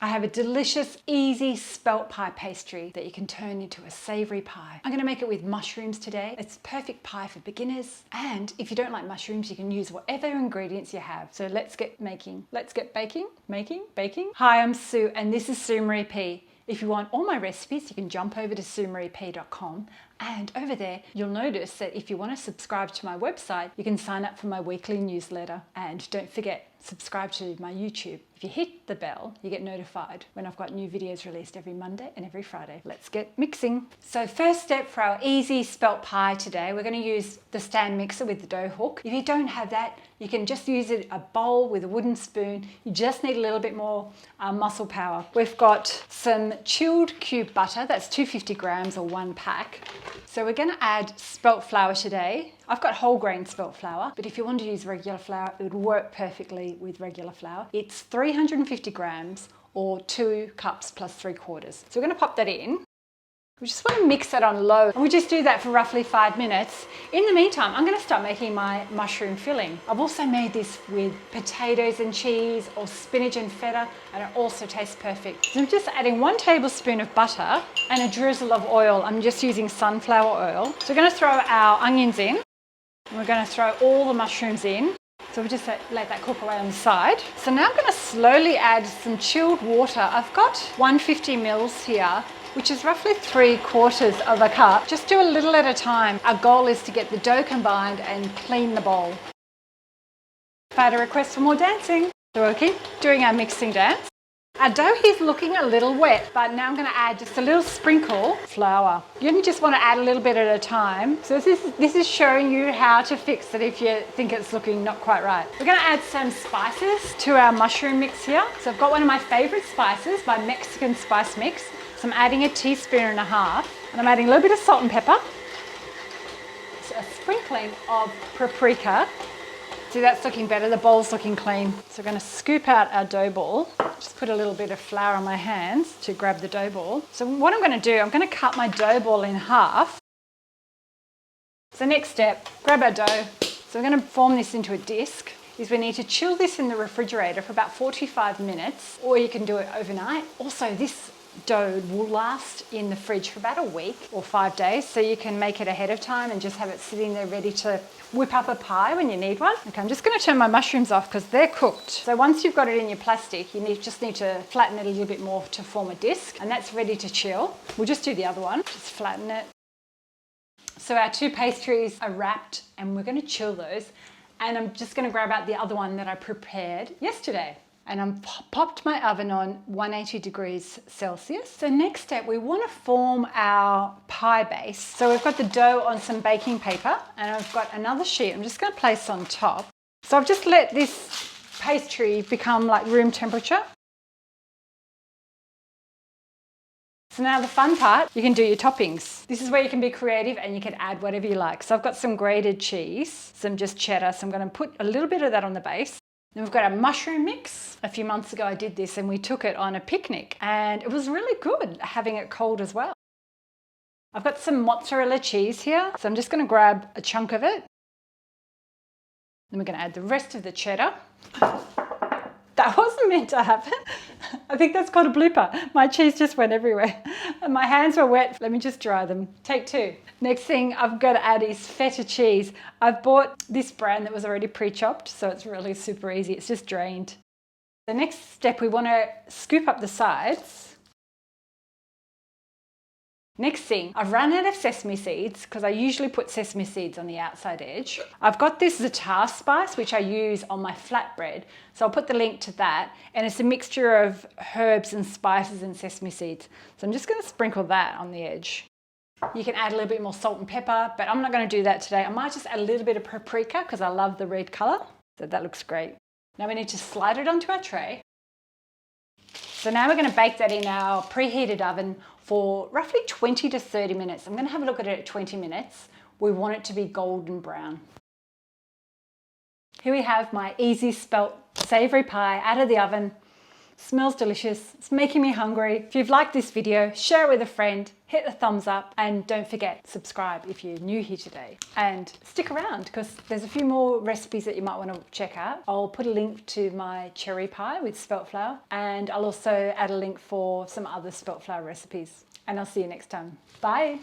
I have a delicious, easy spelt pie pastry that you can turn into a savoury pie. I'm going to make it with mushrooms today. It's perfect pie for beginners. And if you don't like mushrooms, you can use whatever ingredients you have. So let's get making. Let's get baking. Baking. Hi, I'm Sue and this is Savoury Pea. If you want all my recipes, you can jump over to SavouryPea.com, and over there you'll notice that if you want to subscribe to my website, you can sign up for my weekly newsletter. And don't forget, subscribe to my YouTube. If you hit the bell, you get notified when I've got new videos released every Monday and every Friday. Let's get mixing. So first step for our easy spelt pie today, we're going to use the stand mixer with the dough hook. If you don't have that, you can just use a bowl with a wooden spoon. You just need a little bit more muscle power. We've got some chilled cube butter, that's 250 grams or 1 pack. So we're going to add spelt flour today. I've got whole grain spelt flour, but if you want to use regular flour, it would work perfectly with regular flour. It's 350 grams or 2 cups plus 3/4. So we're going to pop that in. We just want to mix that on low, and we just do that for roughly 5 minutes. In the meantime, I'm going to start making my mushroom filling. I've also made this with potatoes and cheese or spinach and feta, and it also tastes perfect. So I'm just adding 1 tablespoon of butter and a drizzle of oil. I'm just using sunflower oil. So we're going to throw our onions in, and we're going to throw all the mushrooms in. So we just let that cook away on the side. So now I'm going to slowly add some chilled water. I've got 150 mils here, which is roughly 3/4 of a cup. Just do a little at a time. Our goal is to get the dough combined and clean the bowl. If I had a request for more dancing, so we'll keep doing our mixing dance. Our dough is looking a little wet, but now I'm going to add just a little sprinkle flour. You only just want to add a little bit at a time. So this is showing you how to fix it if you think it's looking not quite right. We're going to add some spices to our mushroom mix here. So I've got one of my favorite spices, my Mexican spice mix. So I'm adding 1.5 teaspoons, and I'm adding a little bit of salt and pepper. So a sprinkling of paprika. See, that's looking better, the bowl's looking clean. So we're going to scoop out our dough ball. Just put a little bit of flour on my hands to grab the dough ball. So what I'm going to do, I'm going to cut my dough ball in half. So next step, grab our dough. So we're going to form this into a disc. Is we need to chill this in the refrigerator for about 45 minutes, or you can do it overnight. Also, this dough will last in the fridge for about a week or 5 days, so you can make it ahead of time and just have it sitting there ready to whip up a pie when you need one. Okay, I'm just going to turn my mushrooms off because they're cooked. So once you've got it in your plastic, you just need to flatten it a little bit more to form a disc, and that's ready to chill. We'll just do the other one, just flatten it. So our 2 pastries are wrapped and we're going to chill those, and I'm just going to grab out the other one that I prepared yesterday. And I'm popped my oven on 180 degrees Celsius. So next step, we want to form our pie base. So we've got the dough on some baking paper, and I've got another sheet I'm just going to place on top. So I've just let this pastry become like room temperature. So now the fun part, you can do your toppings. This is where you can be creative and you can add whatever you like. So I've got some grated cheese, some just cheddar. So I'm going to put a little bit of that on the base. Then we've got our mushroom mix. A few months ago I did this and we took it on a picnic, and it was really good having it cold as well. I've got some mozzarella cheese here, so I'm just going to grab a chunk of it. Then we're going to add the rest of the cheddar. That wasn't meant to happen. I think that's called a blooper. My cheese just went everywhere and my hands were wet. Let me just dry them. Take 2. Next thing I've got to add is feta cheese. I've bought this brand that was already pre-chopped, so it's really super easy. It's just drained. The next step, we want to scoop up the sides. Next thing, I've run out of sesame seeds because I usually put sesame seeds on the outside edge. I've got this za'atar spice, which I use on my flatbread. So I'll put the link to that. And it's a mixture of herbs and spices and sesame seeds. So I'm just going to sprinkle that on the edge. You can add a little bit more salt and pepper, but I'm not going to do that today. I might just add a little bit of paprika because I love the red color. So that looks great. Now we need to slide it onto our tray. So now we're going to bake that in our preheated oven for roughly 20 to 30 minutes. I'm going to have a look at it at 20 minutes. We want it to be golden brown. Here we have my easy spelt savoury pie out of the oven. Smells delicious. It's making me hungry. If you've liked this video, share it with a friend, hit the thumbs up, and don't forget, subscribe if you're new here today. And stick around because there's a few more recipes that you might want to check out. I'll put a link to my cherry pie with spelt flour, and I'll also add a link for some other spelt flour recipes. And I'll see you next time. Bye.